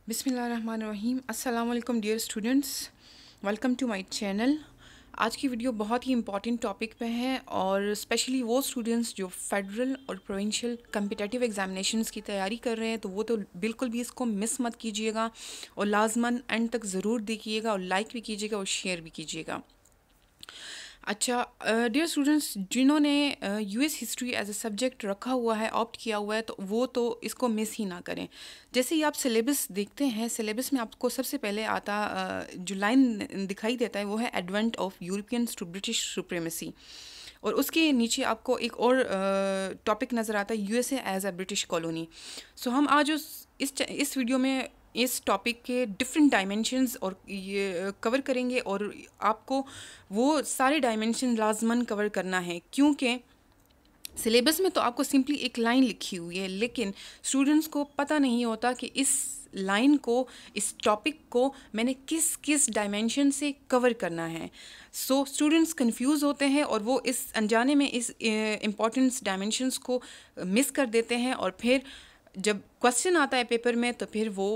बिस्मिल्लाहिर्रहमानिर्रहीम। अस्सलाम वालेकुम dear students, welcome to my channel. आज की वीडियो बहुत ही इंपॉर्टेंट टॉपिक पे है और स्पेशली वो स्टूडेंट्स जो फेडरल और प्रोविंशियल कम्पिटिटिव एग्जामिनेशंस की तैयारी कर रहे हैं तो वो तो बिल्कुल भी इसको मिस मत कीजिएगा और लाजमन एंड तक ज़रूर देखिएगा और लाइक भी कीजिएगा और शेयर भी कीजिएगा। अच्छा डियर स्टूडेंट्स, जिन्होंने US history as a subject रखा हुआ है, ऑप्ट किया हुआ है, तो वो तो इसको मिस ही ना करें। जैसे ही आप सिलेबस देखते हैं, सिलेबस में आपको सबसे पहले आता जो लाइन दिखाई देता है वो है advent of Europeans to British supremacy, और उसके नीचे आपको एक और टॉपिक नज़र आता है USA as a British colony. So हम आज इस वीडियो में इस टॉपिक के डिफरेंट डायमेंशंस और ये कवर करेंगे और आपको वो सारे डायमेंशन लाजमन कवर करना है, क्योंकि सिलेबस में तो आपको सिंपली एक लाइन लिखी हुई है, लेकिन स्टूडेंट्स को पता नहीं होता कि इस लाइन को, इस टॉपिक को मैंने किस किस डायमेंशन से कवर करना है। सो स्टूडेंट्स कंफ्यूज होते हैं और वो इस अनजाने में इस इम्पॉर्टेंस डायमेंशंस को मिस कर देते हैं, और फिर जब क्वेश्चन आता है पेपर में तो फिर वो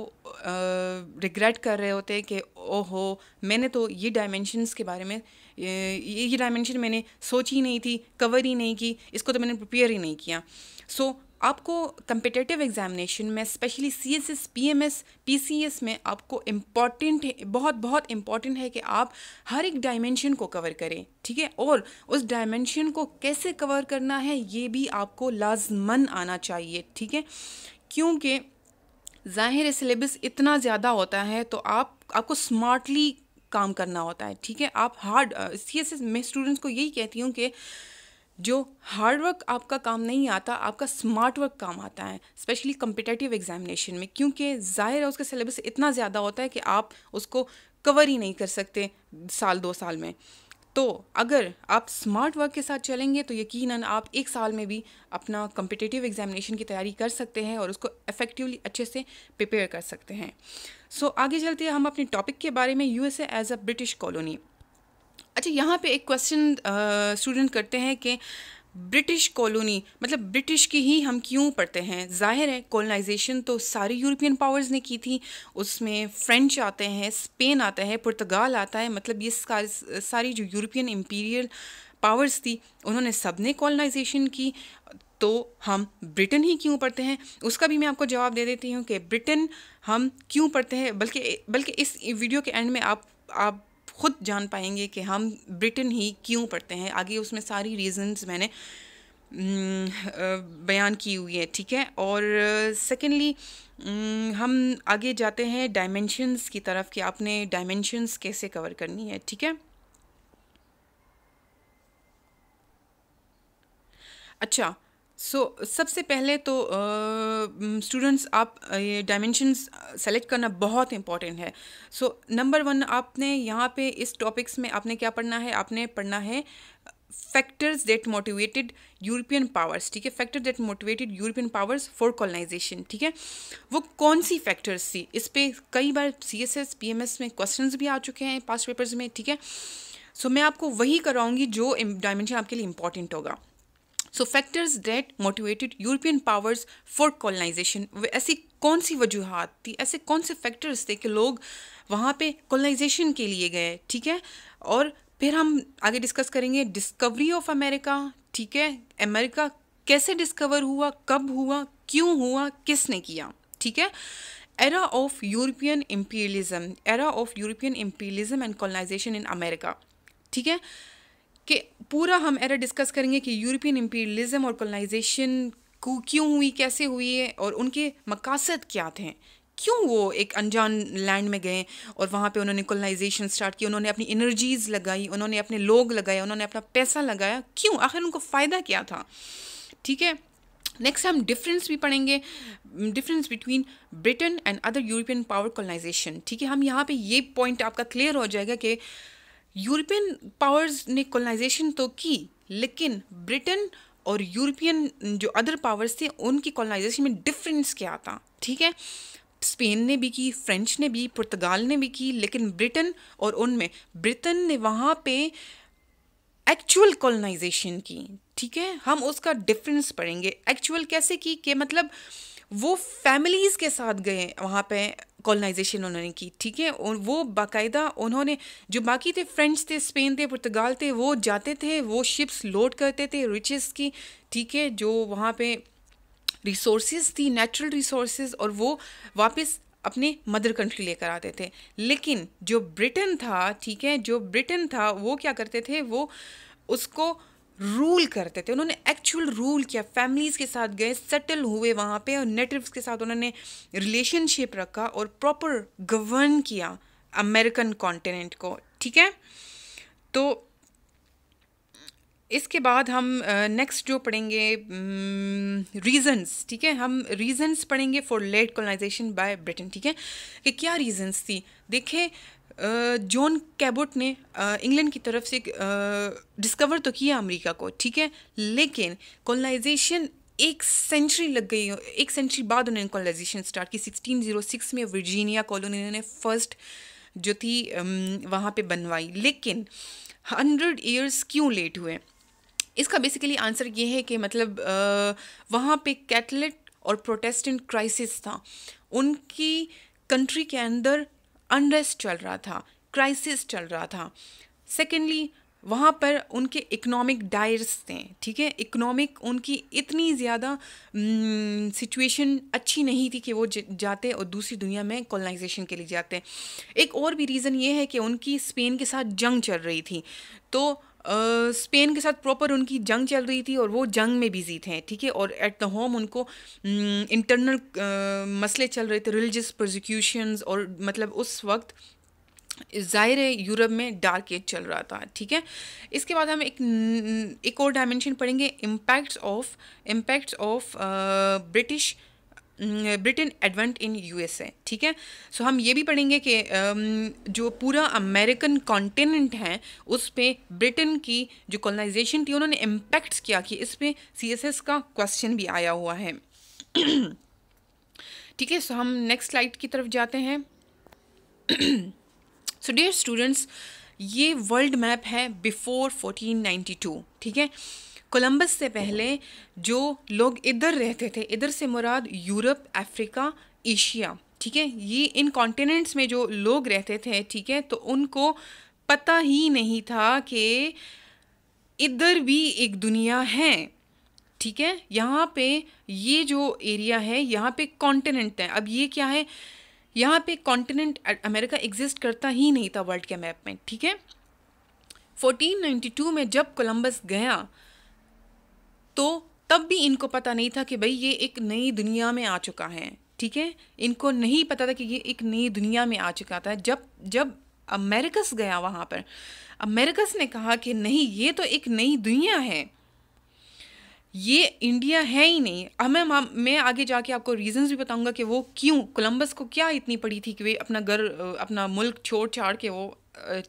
रिग्रेट कर रहे होते हैं कि ओहो, मैंने तो ये डायमेंशंस के बारे में ये डायमेंशन मैंने सोची ही नहीं थी, कवर ही नहीं की, इसको तो मैंने प्रिपेयर ही नहीं किया। सो आपको कम्पिटिटिव एग्जामिनेशन में स्पेशली सीएसएस, पीएमएस, पीसीएस में आपको इम्पॉर्टेंट, बहुत बहुत इम्पॉर्टेंट है कि आप हर एक डायमेंशन को कवर करें, ठीक है। और उस डायमेंशन को कैसे कवर करना है ये भी आपको लाजमन आना चाहिए, ठीक है, क्योंकि ज़ाहिर है सिलेबस इतना ज़्यादा होता है तो आपको स्मार्टली काम करना होता है, ठीक है। आप हार्ड सीएसएस में स्टूडेंट्स को यही कहती हूँ कि जो हार्ड वर्क आपका काम नहीं आता, आपका स्मार्ट वर्क काम आता है, स्पेशली कम्पिटिटिव एग्जामिनेशन में, क्योंकि ज़ाहिर है उसका सिलेबस इतना ज़्यादा होता है कि आप उसको कवर ही नहीं कर सकते साल 2 साल में। तो अगर आप स्मार्ट वर्क के साथ चलेंगे तो यकीनन आप 1 साल में भी अपना कम्पिटिटिव एग्जामिनेशन की तैयारी कर सकते हैं और उसको इफ़ेक्टिवली अच्छे से प्रिपेयर कर सकते हैं। सो आगे चलते हैं हम अपने टॉपिक के बारे में, USA as a British colony. अच्छा, यहाँ पे एक क्वेश्चन स्टूडेंट करते हैं कि ब्रिटिश कॉलोनी मतलब ब्रिटिश की ही हम क्यों पढ़ते हैं। जाहिर है कॉलोनाइजेशन तो सारी यूरोपियन पावर्स ने की थी, उसमें फ्रेंच आते हैं, स्पेन आता है, पुर्तगाल आता है, मतलब ये सारी जो यूरोपियन इम्पीरियल पावर्स थी उन्होंने सब ने कॉलोनाइजेशन की। तो हम ब्रिटेन ही क्यों पढ़ते हैं, उसका भी मैं आपको जवाब दे देती हूँ कि ब्रिटेन हम क्यों पढ़ते हैं, बल्कि इस वीडियो के एंड में आप खुद जान पाएंगे कि हम ब्रिटेन ही क्यों पढ़ते हैं। आगे उसमें सारी रीजंस मैंने बयान की हुई है, ठीक है। और सेकेंडली हम आगे जाते हैं डायमेंशंस की तरफ कि आपने डायमेंशंस कैसे कवर करनी है, ठीक है। अच्छा, सबसे पहले तो स्टूडेंट्स आप ये डायमेंशंस सेलेक्ट करना बहुत इंपॉर्टेंट है। नंबर 1 आपने यहाँ पे इस टॉपिक्स में आपने क्या पढ़ना है, आपने पढ़ना है factors that motivated European powers, ठीक है। Factor that motivated European powers for colonisation, ठीक है। वो कौन सी फैक्टर्स थी, इस पे कई बार सीएसएस पीएमएस में क्वेश्चंस भी आ चुके हैं पास्ट पेपर्स में, ठीक है। मैं आपको वही कराऊंगी जो डायमेंशन आपके लिए इंपॉर्टेंट होगा। Factors that motivated European powers for colonisation, ऐसी कौन सी वजूहात थी, ऐसे कौन से फैक्टर्स थे कि लोग वहाँ पे कॉलोनाइजेशन के लिए गए, ठीक है। और फिर हम आगे डिस्कस करेंगे डिस्कवरी ऑफ अमेरिका, ठीक है। अमेरिका कैसे डिस्कवर हुआ, कब हुआ, क्यों हुआ, किसने किया, ठीक है। Era of European imperialism, era of European imperialism and colonisation in America, ठीक है। कि पूरा हम एरा डिस्कस करेंगे कि यूरोपियन इम्पीरियलिज्म और कॉलोनाइजेशन को क्यों हुई, कैसे हुई है और उनके मकासद क्या थे, क्यों वो एक अनजान लैंड में गए और वहाँ पे उन्होंने कॉलोनाइजेशन स्टार्ट की, उन्होंने अपनी एनर्जीज लगाई, उन्होंने अपने लोग लगाए, उन्होंने अपना पैसा लगाया, क्यों, आखिर उनको फ़ायदा क्या था, ठीक है। नेक्स्ट हम डिफरेंस भी पढ़ेंगे, difference between Britain and other European power colonisation, ठीक है। हम यहाँ पे ये पॉइंट आपका क्लियर हो जाएगा कि यूरोपियन पावर्स ने कॉलोनाइजेशन तो की, लेकिन ब्रिटेन और यूरोपियन जो अदर पावर्स थे उनकी कॉलोनाइजेशन में डिफरेंस क्या था, ठीक है। स्पेन ने भी की, फ्रेंच ने भी, पुर्तगाल ने भी की, लेकिन ब्रिटेन और उनमें ब्रिटेन ने वहाँ पे एक्चुअल कॉलोनाइजेशन की, ठीक है। हम उसका डिफरेंस पढ़ेंगे, एक्चुअल कैसे की, कि मतलब वो फैमिलीज़ के साथ गए वहाँ पे, कॉलोनाइजेशन उन्होंने की, ठीक है। और वो बाकायदा उन्होंने, जो बाकी थे फ्रेंच थे, स्पेन थे, पुर्तगाल थे, वो जाते थे, वो शिप्स लोड करते थे रिचेस की, ठीक है, जो वहाँ पे रिसोर्सेज थी, नेचुरल रिसोर्सेज, और वो वापस अपने मदर कंट्री लेकर आते थे। लेकिन जो ब्रिटेन था, ठीक है, जो ब्रिटेन था वो क्या करते थे, वो उसको रूल करते थे। उन्होंने एक्चुअल रूल किया, फैमिलीज़ के साथ गए, सेटल हुए वहाँ पे, और नेटिव्स के साथ उन्होंने रिलेशनशिप रखा और प्रॉपर गवर्न किया अमेरिकन कॉन्टिनेंट को, ठीक है। तो इसके बाद हम नेक्स्ट जो पढ़ेंगे रीजंस, ठीक है, हम रीजंस पढ़ेंगे for late colonisation by Britain, ठीक है, कि क्या रीजंस थी। देखिए, जॉन कैबोट ने इंग्लैंड की तरफ से डिस्कवर तो किया अमेरिका को, ठीक है, लेकिन कॉलोनाइजेशन एक सेंचुरी लग गई, एक सेंचुरी बाद उन्होंने कॉलोनाइजेशन स्टार्ट की। 1606 में वर्जीनिया कॉलोनी उन्होंने फर्स्ट जो थी वहाँ पे बनवाई, लेकिन 100 ईयर्स क्यों लेट हुए, इसका बेसिकली आंसर ये है कि मतलब वहाँ पे कैथलिक और प्रोटेस्टेंट क्राइसिस था, उनकी कंट्री के अंदर अनरेस्ट चल रहा था, क्राइसिस चल रहा था। सेकेंडली, वहाँ पर उनके इकोनॉमिक डायर्स थे, ठीक है, इकोनॉमिक उनकी इतनी ज़्यादा सिचुएशन अच्छी नहीं थी कि वो जाते और दूसरी दुनिया में कॉलोनाइजेशन के लिए जाते। एक और भी रीज़न ये है कि उनकी स्पेन के साथ जंग चल रही थी, तो स्पेन के साथ प्रॉपर उनकी जंग चल रही थी और वो जंग में बिजी थे, ठीक है, और एट द होम उनको इंटरनल मसले चल रहे थे, रिलीजियस प्रोसिक्यूशंस, और मतलब उस वक्त ज़ाहिर है यूरोप में डार्क एज चल रहा था, ठीक है। इसके बाद हम एक और डायमेंशन पढ़ेंगे, impacts of Britain advent in USA, ठीक है। सो हम ये भी पढ़ेंगे कि जो पूरा अमेरिकन कॉन्टिनेंट है उस पे ब्रिटेन की जो कॉलोनाइजेशन थी उन्होंने इम्पैक्ट्स क्या किए, इस पे सीएसएस का क्वेश्चन भी आया हुआ है। ठीक है, सो हम नेक्स्ट स्लाइड की तरफ जाते हैं। सो डियर स्टूडेंट्स, ये वर्ल्ड मैप है बिफोर 1492, ठीक है। कोलंबस से पहले जो लोग इधर रहते थे, इधर से मुराद यूरोप, अफ्रीका, एशिया, ठीक है, ये इन कॉन्टिनेंट्स में जो लोग रहते थे, ठीक है, तो उनको पता ही नहीं था कि इधर भी एक दुनिया है, ठीक है। यहाँ पे ये जो एरिया है यहाँ पे कॉन्टिनेंट है। अब ये क्या है, यहाँ पे कॉन्टिनेंट अमेरिका एग्जिस्ट करता ही नहीं था वर्ल्ड के मैप में, ठीक है। 1492 में जब कोलंबस गया तो तब भी इनको पता नहीं था कि भाई ये एक नई दुनिया में आ चुका है, ठीक है। इनको नहीं पता था कि ये एक नई दुनिया में आ चुका था। जब अमेरिकस गया वहाँ पर, अमेरिकस ने कहा कि नहीं, ये तो एक नई दुनिया है, ये इंडिया है ही नहीं। मैं आगे जाके आपको रीजंस भी बताऊंगा कि वो क्यों, कोलंबस को क्या इतनी पड़ी थी कि वे अपना घर, अपना मुल्क छोड़ छाड़ के वो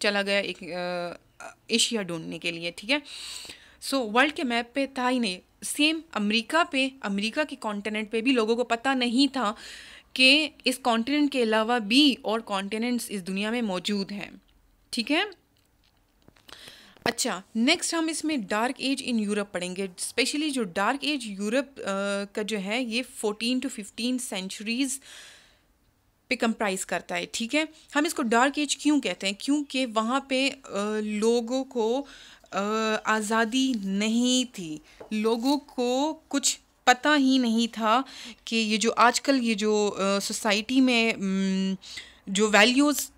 चला गया एक एशिया ढूंढने के लिए, ठीक है। सो वर्ल्ड के मैप पे था ही नहीं। सेम अमेरिका के कॉन्टिनेंट पे भी लोगों को पता नहीं था कि इस कॉन्टिनेंट के अलावा भी और कॉन्टिनेंट्स इस दुनिया में मौजूद हैं, ठीक है। अच्छा, नेक्स्ट हम इसमें डार्क एज इन यूरोप पढ़ेंगे। स्पेशली जो डार्क एज यूरोप का जो है ये 14 to 15 सेंचुरीज़ पे कंप्राइज करता है, ठीक है। हम इसको डार्क एज क्यों कहते हैं, क्योंकि वहाँ पे लोगों को आज़ादी नहीं थी, लोगों को कुछ पता ही नहीं था कि ये जो आजकल ये जो सोसाइटी में जो वैल्यूज़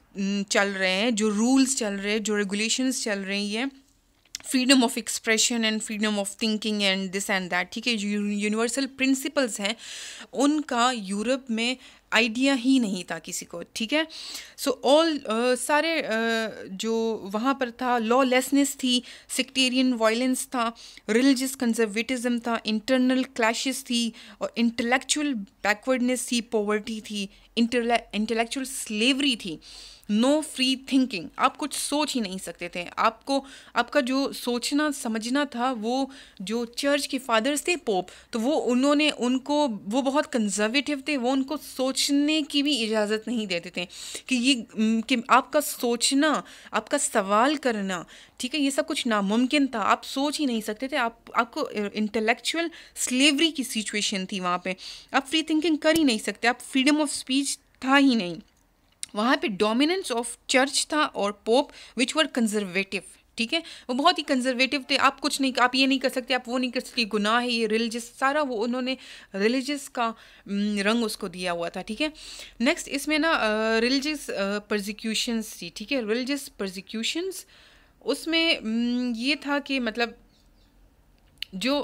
चल रहे हैं, जो रूल्स चल रहे हैं, जो रेगुलेशंस चल रही हैं, freedom of expression and freedom of thinking and this and that, ठीक है, जो यूनिवर्सल प्रिंसिपल्स हैं उनका यूरोप में आइडिया ही नहीं था किसी को, ठीक है। सो सारे जो वहाँ पर था, लॉलेसनेस थी, सेक्टेरियन वायलेंस था, रिलीजियस कंजर्वेटिज्म था, इंटरनल क्लैशेस थी, और इंटेलेक्चुअल बैकवर्डनेस थी, पॉवर्टी थी, इंटेलेक्चुअल स्लेवरी थी, नो फ्री थिंकिंग। आप कुछ सोच ही नहीं सकते थे, आपका जो सोचना समझना था, वो जो चर्च के फादर्स थे, पोप, तो वो बहुत कंजर्वेटिव थे, वो उनको सोच सोचने की भी इजाज़त नहीं देते थे कि ये कि आपका सोचना, आपका सवाल करना, ठीक है, ये सब कुछ नामुमकिन था। आप सोच ही नहीं सकते थे। आपको इंटेलेक्चुअल स्लेवरी की सिचुएशन थी वहाँ पे। आप फ्री थिंकिंग कर ही नहीं सकते, आप फ्रीडम ऑफ स्पीच था ही नहीं। वहाँ पे डोमिनेंस ऑफ चर्च था और पोप विच वर कंजर्वेटिव, ठीक है, वो बहुत ही कंजर्वेटिव थे। आप कुछ नहीं, आप ये नहीं कर सकते, आप वो नहीं कर सकते, गुनाह है, ये रिलीजियस, सारा वो उन्होंने रिलीजियस का रंग उसको दिया हुआ था, ठीक है। नेक्स्ट इसमें ना रिलीजियस परसिक्यूशंस थी, ठीक है, रिलीजियस परसिक्यूशंस। उसमें ये था कि मतलब जो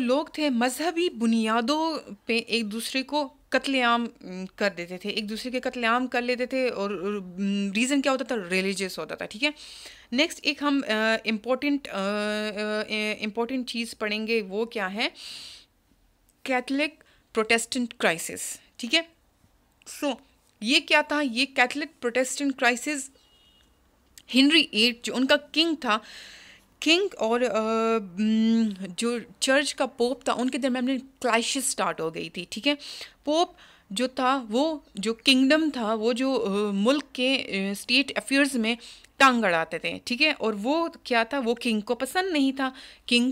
लोग थे मजहबी बुनियादों पे एक दूसरे को कत्लेआम कर देते थे, एक दूसरे के कत्लेआम कर लेते थे, और रीज़न क्या होता था, रिलीजियस होता था, ठीक है। नेक्स्ट एक हम इम्पोर्टेंट चीज़ पढ़ेंगे, वो क्या है, कैथलिक प्रोटेस्टेंट क्राइसिस, ठीक है। सो ये क्या था, ये Catholic Protestant crisis Henry VIII जो उनका किंग था, किंग और जो चर्च का पोप था, उनके दरम्यान में क्लाइशिस स्टार्ट हो गई थी, ठीक है। पोप जो था, वो जो किंगडम था, वो जो मुल्क के स्टेट अफेयर्स में टांग अड़ाते थे, ठीक है। और वो क्या था, वो किंग को पसंद नहीं था। किंग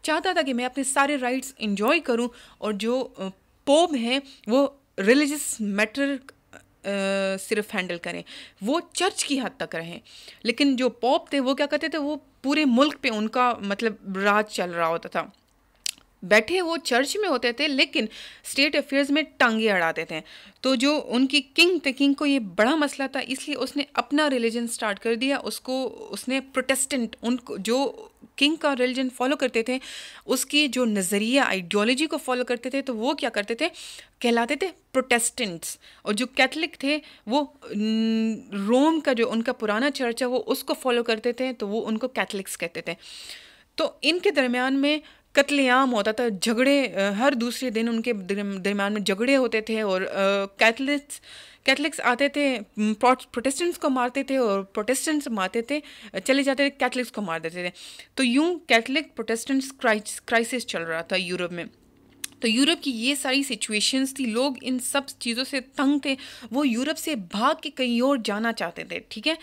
चाहता था कि मैं अपने सारे राइट्स एंजॉय करूं, और जो पोप हैं वो रिलीजियस मैटर सिर्फ हैंडल करें, वो चर्च की हद तक रहें। लेकिन जो पोप थे वो क्या करते थे, वो पूरे मुल्क पे उनका मतलब राज चल रहा होता था। बैठे वो चर्च में होते थे लेकिन स्टेट अफेयर्स में टांगे अड़ाते थे। तो जो उनकी किंग थे, किंग को ये बड़ा मसला था, इसलिए उसने अपना रिलीजन स्टार्ट कर दिया। उसने प्रोटेस्टेंट, उनको जो किंग का रिलीजन फॉलो करते थे, उसकी जो नज़रिया आइडियोलॉजी को फॉलो करते थे, तो वो क्या करते थे, कहलाते थे प्रोटेस्टेंट्स। और जो कैथलिक थे वो रोम का जो उनका पुराना चर्च है वो उसको फॉलो करते थे, तो वो उनको कैथलिक्स कहते थे। तो इनके दरमियान में कत्लेआम होता था, झगड़े हर दूसरे दिन उनके दरमियान में झगड़े होते थे। और कैथलिक्स आते थे, प्रोटेस्टेंट्स को मारते थे, और प्रोटेस्टेंट्स मारते थे, चले जाते थे, कैथलिक्स को मार देते थे। तो यूं कैथलिक प्रोटेस्टेंट्स क्राइसिस चल रहा था यूरोप में। तो यूरोप की ये सारी सिचुएशंस थी, लोग इन सब चीज़ों से तंग थे, वो यूरोप से भाग के कहीं और जाना चाहते थे, ठीक है।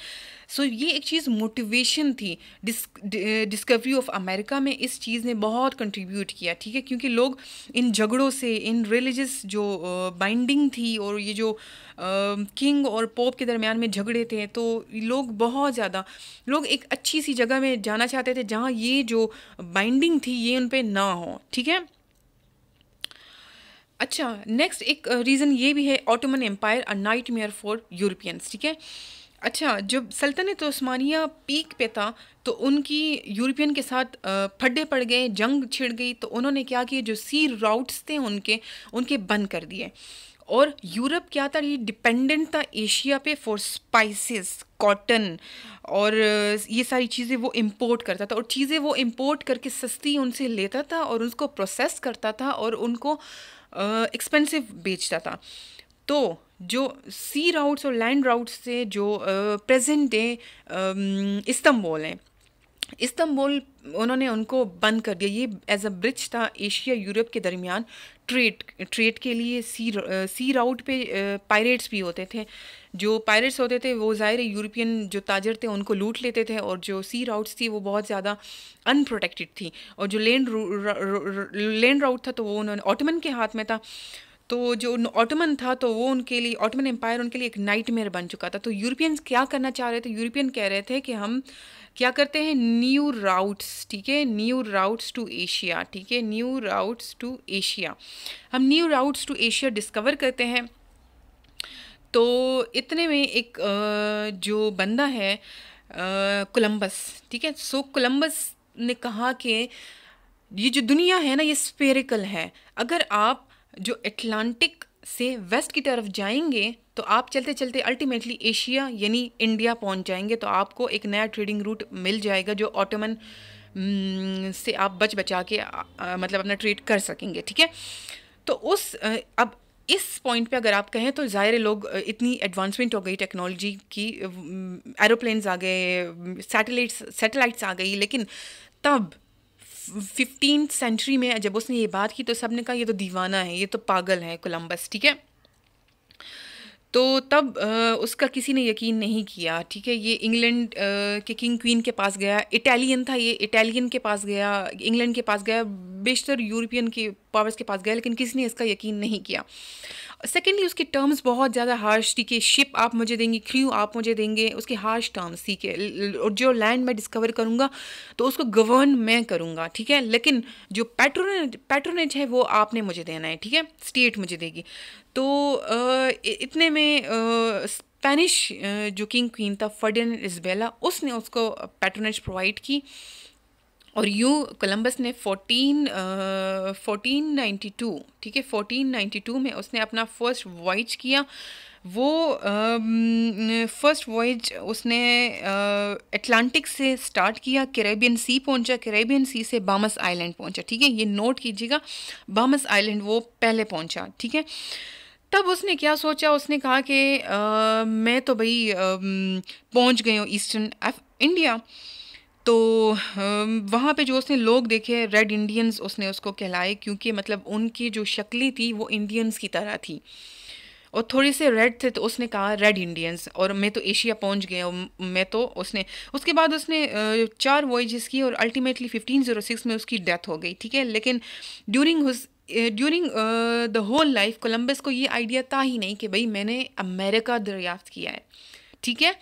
सो ये एक चीज़ मोटिवेशन थी। डिस्कवरी ऑफ अमेरिका में इस चीज़ ने बहुत कंट्रीब्यूट किया, ठीक है, क्योंकि लोग इन झगड़ों से, इन रिलीजियस जो बाइंडिंग थी, और ये जो किंग और पोप के दरमियान में झगड़े थे, तो लोग एक अच्छी सी जगह में जाना चाहते थे जहाँ ये जो बाइंडिंग थी ये उन पे ना हो, ठीक है। अच्छा, नेक्स्ट एक रीज़न ये भी है, Ottoman empire a nightmare for Europeans, ठीक है। अच्छा, जब सल्तनत उस्मानिया पीक पे था तो उनकी यूरोपियन के साथ फड्डे पड़ गए, जंग छिड़ गई। तो उन्होंने क्या किया, जो सी राउट्स थे उनके बंद कर दिए। और यूरोप क्या था, ये डिपेंडेंट था एशिया पे फॉर स्पाइसेस, कॉटन और ये सारी चीज़ें वो इंपोर्ट करता था। और चीज़ें वो इंपोर्ट करके सस्ती उनसे लेता था और उसको प्रोसेस करता था और उनको एक्सपेंसिव बेचता था। तो जो सी राउट्स और लैंड राउट्स से जो प्रेजेंट डे इस्तांबुल है, इस्तांबुल उन्होंने उनको बंद कर दिया। ये एज अ ब्रिज था एशिया यूरोप के दरमियान ट्रेड के लिए। सी राउट पे पायरेट्स भी होते थे। जो पायरेट्स होते थे वो ज़ाहिर यूरोपियन जो ताजर थे उनको लूट लेते थे, और जो सी राउट्स थी वो बहुत ज़्यादा अनप्रोटेक्टेड थी। और जो लैंड राउट था तो वो उन्होंने ऑटोमन के हाथ में था। तो जो ऑटोमन था तो वो उनके लिए, ऑटोमन एम्पायर उनके लिए एक नाइटमेयर बन चुका था। तो यूरोपियंस क्या करना चाह रहे थे, यूरोपियन कह रहे थे कि हम क्या करते हैं, न्यू राउट्स, ठीक है, न्यू राउट्स टू एशिया, ठीक है, न्यू राउट्स टू एशिया, हम new routes to Asia discover करते हैं। तो इतने में एक जो बंदा है कोलंबस, ठीक है। सो कोलंबस ने कहा कि ये जो दुनिया है ना ये स्फेरिकल है। अगर आप जो अटलांटिक से वेस्ट की तरफ जाएंगे तो आप चलते चलते अल्टीमेटली एशिया यानी इंडिया पहुंच जाएंगे। तो आपको एक नया ट्रेडिंग रूट मिल जाएगा जो ऑटोमन से आप बचा के मतलब अपना ट्रेड कर सकेंगे, ठीक है। तो अब इस पॉइंट पे अगर आप कहें तो ज़ाहिर लोग, इतनी एडवांसमेंट हो गई टेक्नोलॉजी की, एरोप्लेन्स आ गए, सैटेलाइट्स आ गई, लेकिन तब 15th सेंचुरी में जब उसने ये बात की तो सबने कहा ये तो दीवाना है, ये तो पागल है कोलंबस, ठीक है। तो तब उसका किसी ने यकीन नहीं किया, ठीक है। ये इंग्लैंड के किंग क्वीन के पास गया, इटालियन था ये, इटालियन के पास गया, इंग्लैंड के पास गया, बेशतर यूरोपियन के पावर्स के पास गया, लेकिन किसी ने इसका यकीन नहीं किया। सेकेंडली उसके टर्म्स बहुत ज़्यादा हार्श थी कि शिप आप मुझे देंगे, क्रू आप मुझे देंगे, उसके हार्श टर्म्स थी कि और जो लैंड मैं डिस्कवर करूँगा तो उसको गवर्न मैं करूँगा, ठीक है, लेकिन जो पैट्रोनेज है वो आपने मुझे देना है, ठीक है, स्टेट मुझे देगी। तो इतने में स्पेनिश जो किंग क्वीन था फर्डिनेंड इज़ाबेला, उसने उसको पैट्रोनेज प्रोवाइड की। और यूँ कोलंबस ने 1492, ठीक है, 1492 में उसने अपना फर्स्ट वॉयज किया। वो फर्स्ट वॉयज उसने अटलांटिक से स्टार्ट किया, कैरेबियन सी पहुंचा, कैरेबियन सी से बामस आइलैंड पहुंचा, ठीक है, ये नोट कीजिएगा, बामस आइलैंड वो पहले पहुंचा, ठीक है। तब उसने क्या सोचा, उसने कहा कि मैं तो भाई पहुंच गई हूँ ईस्टर्न इंडिया। तो वहाँ पे जो उसने लोग देखे रेड इंडियंस उसने उसको कहलाए, क्योंकि मतलब उनकी जो शक्लें थी वो इंडियंस की तरह थी और थोड़े से रेड थे, तो उसने कहा रेड इंडियंस, और मैं तो एशिया पहुंच गया हूँ, मैं तो उसने उसके बाद उसने 4 वॉयजेस की और अल्टीमेटली 1506 में उसकी डेथ हो गई, ठीक है। लेकिन during the whole life Columbus को ये आइडिया था ही नहीं कि भाई मैंने अमेरिका दरियाफ्त किया है, ठीक है।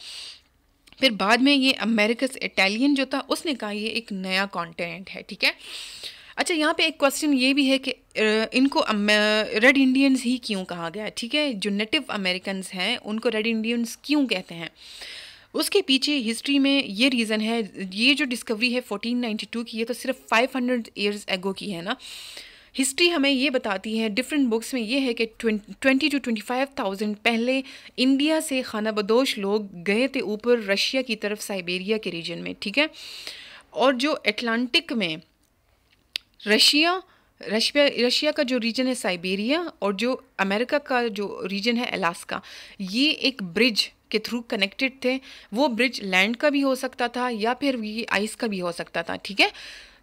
फिर बाद में ये अमेरिकस इटालियन जो था उसने कहा ये एक नया कॉन्टिनेंट है, ठीक है। अच्छा, यहाँ पे एक क्वेश्चन ये भी है कि इनको रेड इंडियंस ही क्यों कहा गया, ठीक है, जो नेटिव अमेरिकन्स हैं उनको रेड इंडियंस क्यों कहते हैं। उसके पीछे हिस्ट्री में ये रीज़न है, ये जो डिस्कवरी है 1492 की, ये तो सिर्फ 500 ईयर्स एगो की है ना। हिस्ट्री हमें ये बताती है डिफरेंट बुक्स में ये है कि 20 to 25,000 पहले इंडिया से खानाबदोश लोग गए थे ऊपर रशिया की तरफ, साइबेरिया के रीजन में, ठीक है। और जो अटलांटिक में रशिया का जो रीजन है साइबेरिया, और जो अमेरिका का जो रीजन है अलास्का, ये एक ब्रिज के थ्रू कनेक्टेड थे। वो ब्रिज लैंड का भी हो सकता था या फिर ये आइस का भी हो सकता था, ठीक है।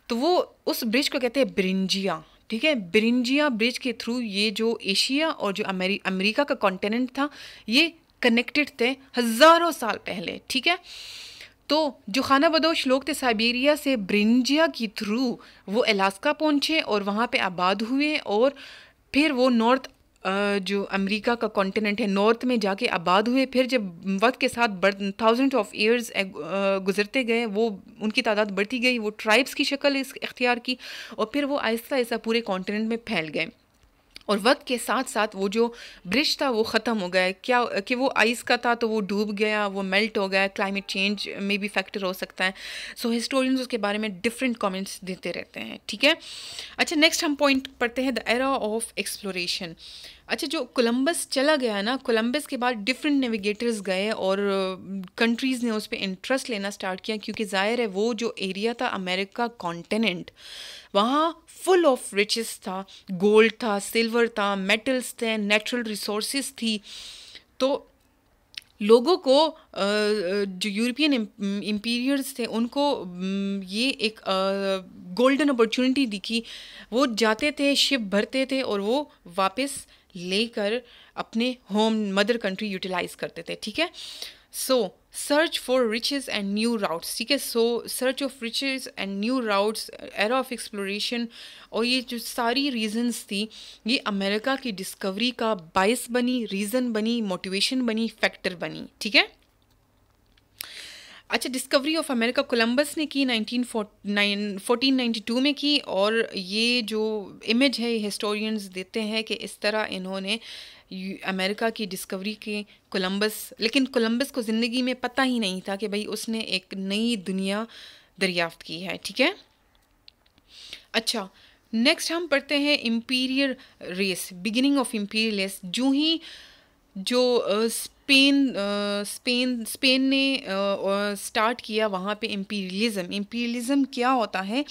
तो वो उस ब्रिज को कहते हैं ब्रिंजिया, ठीक है। ब्रिंजिया ब्रिज के थ्रू ये जो एशिया और जो अमेरिका का कॉन्टिनेंट था ये कनेक्टेड थे हज़ारों साल पहले, ठीक है। तो जो खानाबदोश लोग थे साइबेरिया से ब्रिंजिया की थ्रू वो अलास्का पहुंचे और वहाँ पे आबाद हुए, और फिर वो नॉर्थ जो अमेरिका का कॉन्टिनेंट है नॉर्थ में जाके आबाद हुए। फिर जब वक्त के साथ 1000 ऑफ ईयर्स गुजरते गए, वो उनकी तादाद बढ़ती गई, वो ट्राइब्स की शक्ल इख्तियार की, और फिर वो आहिस्ता आहिस्ता पूरे कॉन्टिनेंट में फैल गए। और वक्त के साथ साथ वो जो ब्रिज था वो ख़त्म हो गया, क्या कि वो आइस का था तो वो डूब गया, वो मेल्ट हो गया, क्लाइमेट चेंज में भी फैक्टर हो सकता है। सो हिस्टोरियंस उसके बारे में डिफरेंट कमेंट्स देते रहते हैं, ठीक है। अच्छा, नेक्स्ट हम पॉइंट पढ़ते हैं द एरा ऑफ एक्सप्लोरेशन। अच्छा, जो कोलंबस चला गया ना, कोलंबस के बाद डिफरेंट नेविगेटर्स गए और कंट्रीज़ ने उस पर इंटरेस्ट लेना स्टार्ट किया, क्योंकि ज़ाहिर है वो जो एरिया था अमेरिका कॉन्टिनेंट, वहाँ फुल ऑफ रिचेस था, गोल्ड था, सिल्वर था, मेटल्स थे, नेचुरल रिसोर्सेज थी। तो लोगों को जो यूरोपियन इम्पीरियर्स थे उनको ये एक गोल्डन अपॉर्चुनिटी दिखी। वो जाते थे, शिप भरते थे और वो वापस लेकर अपने होम मदर कंट्री यूटिलाइज करते थे, ठीक है। So search for riches and new routes, ठीक है। So search of riches and new routes, era of exploration, और ये जो सारी रीजंस थी ये अमेरिका की डिस्कवरी का बायस बनी, रीज़न बनी, मोटिवेशन बनी, फैक्टर बनी, ठीक है। अच्छा, डिस्कवरी ऑफ अमेरिका कोलंबस ने की 1492 में की, और ये जो इमेज है हिस्टोरियंस देते हैं कि इस तरह इन्होंने अमेरिका की डिस्कवरी के लेकिन कोलंबस को ज़िंदगी में पता ही नहीं था कि भाई उसने एक नई दुनिया दरियाफ्त की है, ठीक है। अच्छा, नेक्स्ट हम पढ़ते हैं imperial race, beginning of imperial race. जो स्पेन ने स्टार्ट किया वहाँ पे इम्पीरियलिज्म क्या होता है,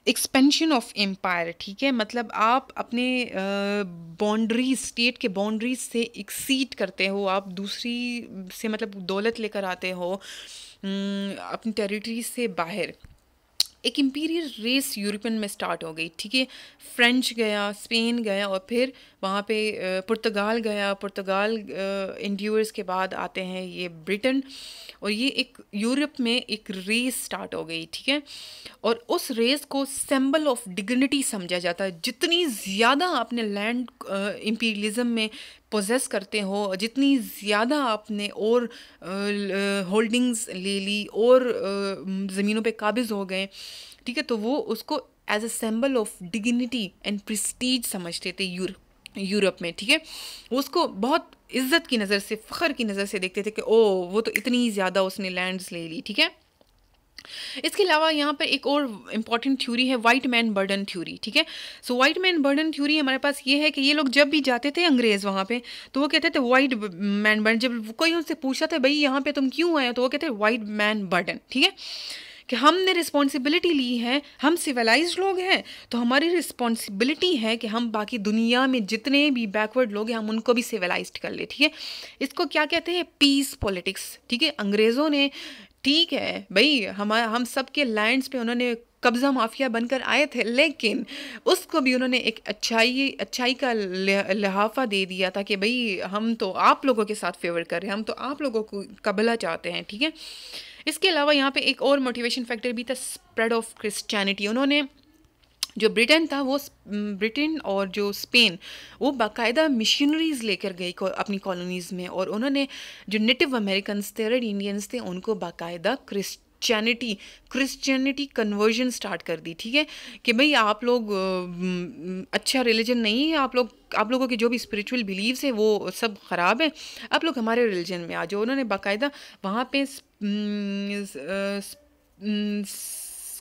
एक्सपेंशन ऑफ एम्पायर, ठीक है। मतलब आप अपने बाउंड्रीज, स्टेट के बाउंड्रीज से एक्सीड करते हो, आप दूसरी से मतलब दौलत लेकर आते हो अपनी टेरिटरी से बाहर। एक इम्पीरियल रेस यूरोपियन में स्टार्ट हो गई, ठीक है। फ्रेंच गया, स्पेन गया और फिर वहाँ पे पुर्तगाल गया। पुर्तगाल इंड्यूर्स के बाद आते हैं ये ब्रिटेन, और ये एक यूरोप में एक रेस स्टार्ट हो गई, ठीक है। और उस रेस को सिंबल ऑफ डिग्निटी समझा जाता है। जितनी ज़्यादा आपने लैंड इम्पीरियलिज्म में पोजेस करते हो, जितनी ज़्यादा आपने और होल्डिंग्स ले ली और ज़मीनों पे काबिज हो गए, ठीक है, तो वो उसको as a symbol of dignity and prestige समझते थे यूरोप में, ठीक है। वो उसको बहुत इज्जत की नज़र से, फ़ख्र की नज़र से देखते थे कि ओ वो तो इतनी ज़्यादा उसने लैंड्स ले ली, ठीक है। इसके अलावा यहाँ पर एक और इम्पॉर्टेंट थ्योरी है वाइट मैन बर्डन थ्योरी, ठीक है। So white man burden theory हमारे पास ये है कि ये लोग जब भी जाते थे अंग्रेज़ वहाँ पे, तो वो कहते थे वाइट मैन बर्डन। जब कोई उनसे पूछता था भाई यहाँ पे तुम क्यों आए हो, तो वो कहते वाइट मैन बर्डन, ठीक है, कि हमने रिस्पॉन्सिबिलिटी ली है, हम सिविलाइज्ड लोग हैं, तो हमारी रिस्पॉन्सिबिलिटी है कि हम बाकी दुनिया में जितने भी बैकवर्ड लोग हैं हम उनको भी सिविलाइज्ड कर ले, ठीक है। इसको क्या कहते हैं, पीस पॉलिटिक्स, ठीक है। अंग्रेज़ों ने, ठीक है भाई, हम सब के लैंड्स पे उन्होंने कब्ज़ा माफिया बनकर आए थे, लेकिन उसको भी उन्होंने एक अच्छाई का लिहाफा दे दिया था कि भाई हम तो आप लोगों के साथ फेवर कर रहे हैं, हम तो आप लोगों को का भला चाहते हैं, ठीक है। इसके अलावा यहाँ पे एक और मोटिवेशन फैक्टर भी था, स्प्रेड ऑफ क्रिश्चियनिटी। उन्होंने जो ब्रिटेन था वो ब्रिटेन और जो स्पेन वो बाकायदा मिशनरीज़ लेकर गई अपनी कॉलोनीज़ में, और उन्होंने जो नेटिव अमेरिकन्स थे, रेड इंडियंस थे, उनको बाकायदा क्रिश्चियनिटी कन्वर्जन स्टार्ट कर दी, ठीक है, कि भाई आप लोग अच्छा रिलीजन नहीं है, आप लोगों के जो भी स्पिरिचुअल बिलीव्स है वो सब ख़राब है, आप लोग हमारे रिलीजन में आ जाओ। उन्होंने बाकायदा वहाँ पे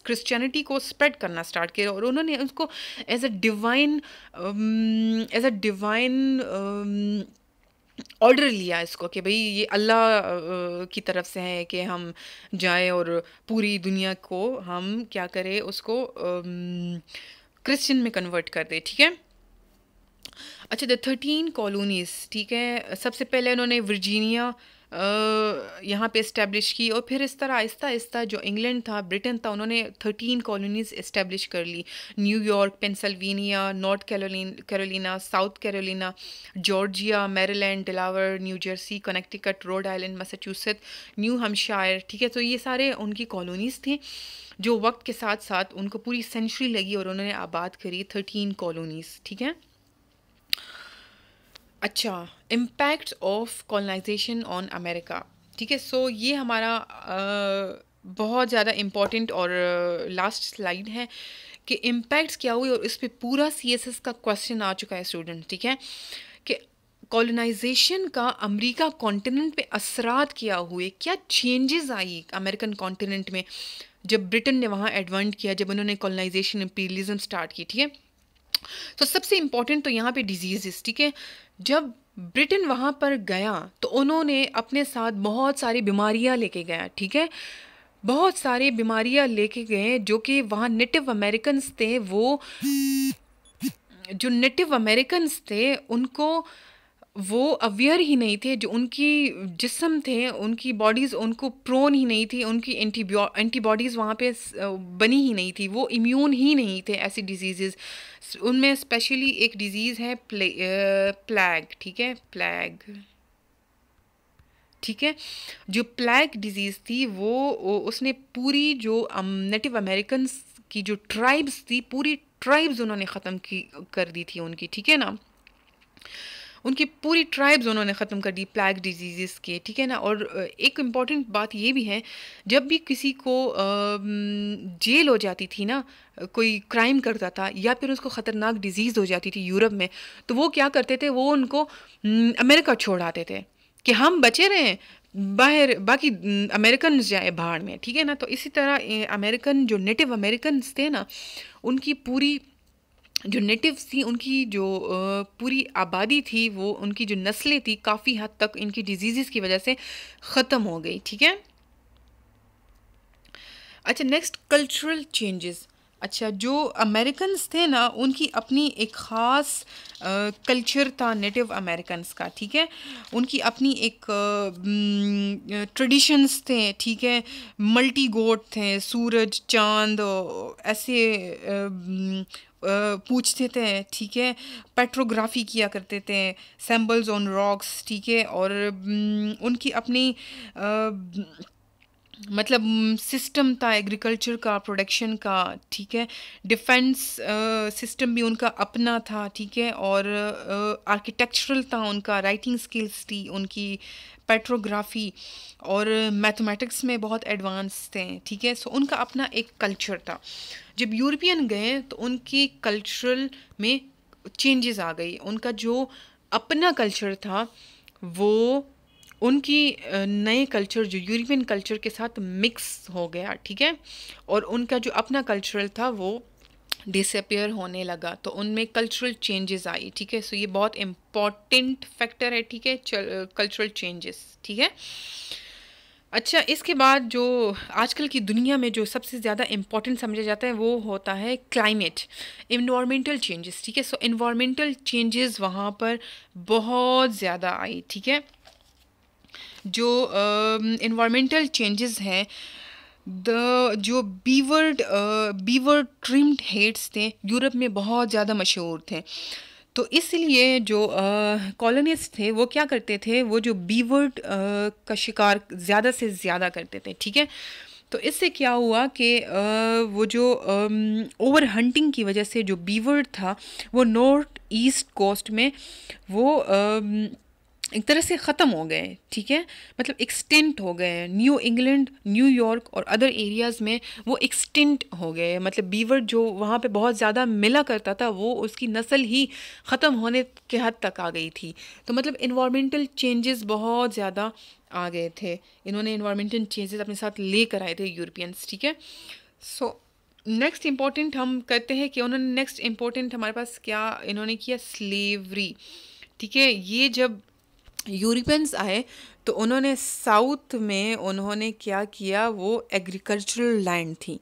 क्रिश्चियनिटी को स्प्रेड करना स्टार्ट किया, और उन्होंने उसको एज अ डिवाइन ऑर्डर लिया इसको कि भाई ये अल्लाह की तरफ से है कि हम जाएं और पूरी दुनिया को हम क्या करें, उसको क्रिश्चियन में कन्वर्ट कर दे, ठीक है। अच्छा, द 13 कॉलोनीज़, ठीक है, सबसे पहले उन्होंने वर्जीनिया यहाँ पे इस्टेब्लिश की, और फिर इस तरह आहिस्ता आहिस्ता जो इंग्लैंड था, ब्रिटेन था, उन्होंने 13 कॉलोनीज़ इस्टेब्लिश कर ली। New York, Pennsylvania, North Carolina, South Carolina, Georgia, Maryland, Delaware, New Jersey, Connecticut, Rhode Island, Massachusetts, New Hampshire, ठीक है। तो ये सारे उनकी कॉलोनीज़ थी जो वक्त के साथ साथ उनको पूरी सेंचुरी लगी और उन्होंने आबाद करी 13 कॉलोनीज़, ठीक है। अच्छा, impact of colonisation on America, ठीक है। सो ये हमारा बहुत ज़्यादा इम्पॉर्टेंट और लास्ट स्लाइड है कि इम्पैक्ट्स क्या हुए, और इस पे पूरा CSS का क्वेश्चन आ चुका है स्टूडेंट, ठीक है, कि कॉलोनाइजेशन का अमेरिका कॉन्टिनेंट पे असरात क्या हुए, क्या चेंजेस आई अमेरिकन कॉन्टिनेंट में जब ब्रिटेन ने वहाँ एडवांस किया, जब उन्होंने कॉलोनाइजेशन इम्पीरियलिज्म स्टार्ट की, ठीक है। तो सबसे इम्पॉर्टेंट तो यहाँ पे डिजीज़, ठीक है। जब ब्रिटेन वहाँ पर गया तो उन्होंने अपने साथ बहुत सारी बीमारियाँ लेके गया, ठीक है, बहुत सारी बीमारियाँ लेके गए जो कि वहाँ नेटिव अमेरिकन्स थे, वो जो नेटिव अमेरिकन्स थे उनको वो अवेयर ही नहीं थे, जो उनकी जिस्म थे, उनकी बॉडीज़ उनको प्रोन ही नहीं थी, उनकी एंटीबॉडीज़ वहाँ पे बनी ही नहीं थी, वो इम्यून ही नहीं थे ऐसी डिजीज़। उनमें स्पेशली एक डिज़ीज़ है प्लैग, ठीक है, प्लैग, ठीक है। जो प्लैग डिजीज़ थी वो उसने पूरी जो नेटिव अमेरिकन्स की जो ट्राइब्स थी, पूरी ट्राइब्स उन्होंने ख़त्म कर दी थी उनकी, ठीक है ना, उनकी पूरी ट्राइब्स उन्होंने ख़त्म कर दी प्लैग डिजीज़ के, ठीक है ना। और एक इम्पॉर्टेंट बात ये भी है, जब भी किसी को जेल हो जाती थी ना, कोई क्राइम करता था या फिर उसको ख़तरनाक डिजीज़ हो जाती थी यूरोप में, तो वो क्या करते थे, वो उनको अमेरिका छोड़ आते थे कि हम बचे रहें, बाहर बाकी अमेरिकन जाए भाड़ में, ठीक है ना। तो इसी तरह अमेरिकन जो नेटिव अमेरिकन्स थे ना, उनकी पूरी जो नेटिव्स थी, उनकी जो पूरी आबादी थी, वो उनकी जो नस्लें थी काफ़ी हद तक इनकी डिजीज़ की वजह से ख़त्म हो गई, ठीक है। अच्छा, नेक्स्ट कल्चरल चेंजेस। अच्छा, जो अमेरिकन्स थे ना, उनकी अपनी एक ख़ास कल्चर था नेटिव अमेरिकन्स का, ठीक है? उनकी अपनी एक ट्रेडिशंस थे, ठीक है? मल्टी गॉड थे, सूरज, चाँद ऐसे पूछते थे, ठीक है? पेट्रोग्राफी किया करते थे, सिंबल्स ऑन रॉक्स, ठीक है? और उनकी अपनी मतलब सिस्टम था एग्रीकल्चर का, प्रोडक्शन का, ठीक है? डिफेंस सिस्टम भी उनका अपना था, ठीक है? और आर्किटेक्चरल था उनका, राइटिंग स्किल्स थी उनकी, पेट्रोग्राफी और मैथमेटिक्स में बहुत एडवांस थे, ठीक है? सो उनका अपना एक कल्चर था। जब यूरोपियन गए तो उनकी कल्चरल में चेंजेस आ गई। उनका जो अपना कल्चर था वो उनकी नए कल्चर जो यूरोपियन कल्चर के साथ मिक्स हो गया, ठीक है? और उनका जो अपना कल्चरल था वो डिसअपियर होने लगा, तो उनमें कल्चरल चेंजेस आई, ठीक है? सो ये बहुत इम्पॉर्टेंट फैक्टर है, ठीक है? कल्चरल चेंजेस, ठीक है? अच्छा, इसके बाद जो आजकल की दुनिया में जो सबसे ज़्यादा इम्पॉर्टेंट समझा जाता है वो होता है क्लाइमेट, इन्वायरमेंटल चेंजेस, ठीक है? सो इन्वायरमेंटल चेंजेस वहाँ पर बहुत ज़्यादा आई, ठीक है? जो इन्वायरमेंटल चेंजेस हैं, जो बीवर ट्रिम्ड हेड्स थे यूरोप में बहुत ज़्यादा मशहूर थे। तो इसलिए जो कॉलोनिस्ट थे वो क्या करते थे, वो जो बीवर्ड का शिकार ज़्यादा से ज़्यादा करते थे, ठीक है? तो इससे क्या हुआ कि वो जो ओवर हंटिंग की वजह से जो बीवर्ड था वो नॉर्थ ईस्ट कोस्ट में वो एक तरह से ख़त्म हो गए, ठीक है? मतलब एक्सटिंक्ट हो गए। न्यू इंग्लैंड, न्यूयॉर्क और अदर एरियाज़ में वो एक्सटिंक्ट हो गए। मतलब बीवर जो वहाँ पे बहुत ज़्यादा मिला करता था वो उसकी नस्ल ही ख़त्म होने के हद तक आ गई थी। तो मतलब इन्वायरमेंटल चेंजेस बहुत ज़्यादा आ गए थे। इन्होंने इन्वायरमेंटल चेंजेस अपने साथ लेकर आए थे यूरोपियंस, ठीक है? सो नेक्स्ट इम्पॉर्टेंट हम करते हैं कि उन्होंने नेक्स्ट इम्पॉर्टेंट हमारे पास क्या इन्होंने किया, स्लेवरी, ठीक है? ये जब यूरोपियंस आए तो उन्होंने साउथ में उन्होंने क्या किया, वो एग्रीकल्चरल लैंड थी,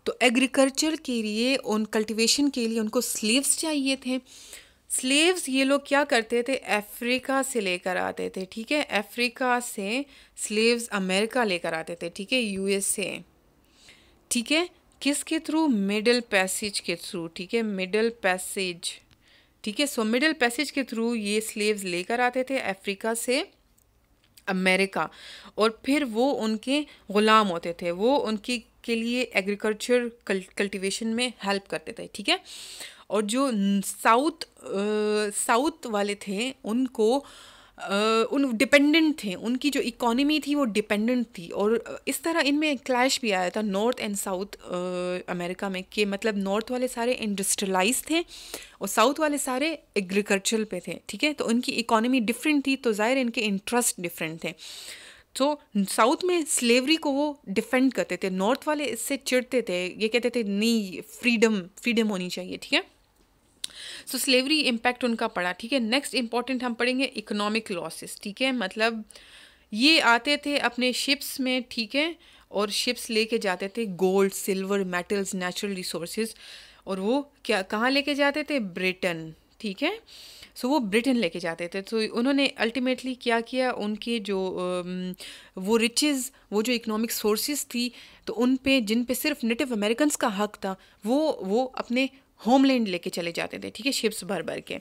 तो एग्रीकल्चर के लिए उन कल्टीवेशन के लिए उनको स्लेव्स चाहिए थे। स्लेव्स ये लोग क्या करते थे, अफ्रीका से लेकर आते थे, ठीक है? अफ्रीका से स्लेव्स अमेरिका लेकर आते थे, ठीक है? यूएसए, ठीक है? किसके थ्रू, मिडल पैसेज के थ्रू, ठीक है? मिडल पैसेज, ठीक है? सो मिडल पैसेज के थ्रू ये स्लेव्स लेकर आते थे अफ्रीका से अमेरिका, और फिर वो उनके ग़ुलाम होते थे, वो उनके के लिए एग्रीकल्चर कल्टीवेशन में हेल्प करते थे, ठीक है? और जो साउथ वाले थे उनको उन डिपेंडेंट थे, उनकी जो इकोनॉमी थी वो डिपेंडेंट थी, और इस तरह इनमें क्लैश भी आया था नॉर्थ एंड साउथ अमेरिका में, कि मतलब नॉर्थ वाले सारे इंडस्ट्रियलाइज थे और साउथ वाले सारे एग्रीकल्चर पे थे, ठीक है? तो उनकी इकोनॉमी डिफरेंट थी, तो ज़ाहिर इनके इंटरेस्ट डिफरेंट थे। तो साउथ में स्लेवरी को वो डिफेंड करते थे, नॉर्थ वाले इससे चिढ़ते थे, ये कहते थे नहीं, फ्रीडम होनी चाहिए, ठीक है? सो स्लेवरी इम्पैक्ट उनका पड़ा, ठीक है? नेक्स्ट इंपॉर्टेंट हम पढ़ेंगे इकोनॉमिक लॉसेस, ठीक है? मतलब ये आते थे अपने शिप्स में, ठीक है? और शिप्स लेके जाते थे gold, silver, metals, natural resources, और वो क्या कहाँ लेके जाते थे, ब्रिटेन, ठीक है? सो वो ब्रिटेन लेके जाते थे। तो उन्होंने अल्टीमेटली क्या किया, उनके जो वो रिचेस, वो जो इकोनॉमिक सोर्सेज थी, तो उन पे जिन पे सिर्फ नेटिव अमेरिकन्स का हक था, वो अपने होमलैंड लेके चले जाते थे, ठीक है? शिप्स भर भर के।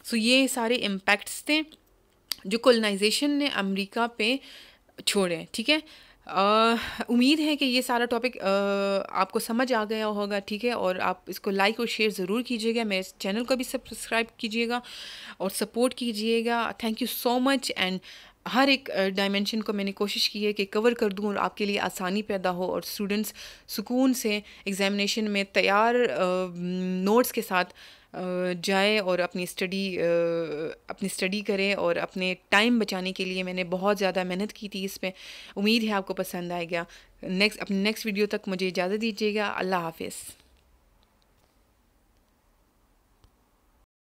सो ये सारे इम्पैक्ट्स थे जो कोलोनाइजेशन ने अमेरिका पे छोड़े, ठीक है? उम्मीद है कि ये सारा टॉपिक आपको समझ आ गया होगा, ठीक है? और आप इसको लाइक और शेयर ज़रूर कीजिएगा, मेरे चैनल को भी सब्सक्राइब कीजिएगा और सपोर्ट कीजिएगा। Thank you so much. And हर एक डायमेंशन को मैंने कोशिश की है कि कवर कर दूं और आपके लिए आसानी पैदा हो और स्टूडेंट्स सुकून से एग्ज़ामिनेशन में तैयार नोट्स के साथ जाए और अपनी स्टडी करें, और अपने टाइम बचाने के लिए मैंने बहुत ज़्यादा मेहनत की थी इसमें। उम्मीद है आपको पसंद आएगा। अपने नेक्स्ट वीडियो तक मुझे इजाज़त दीजिएगा। अल्लाह हाफ़िज़।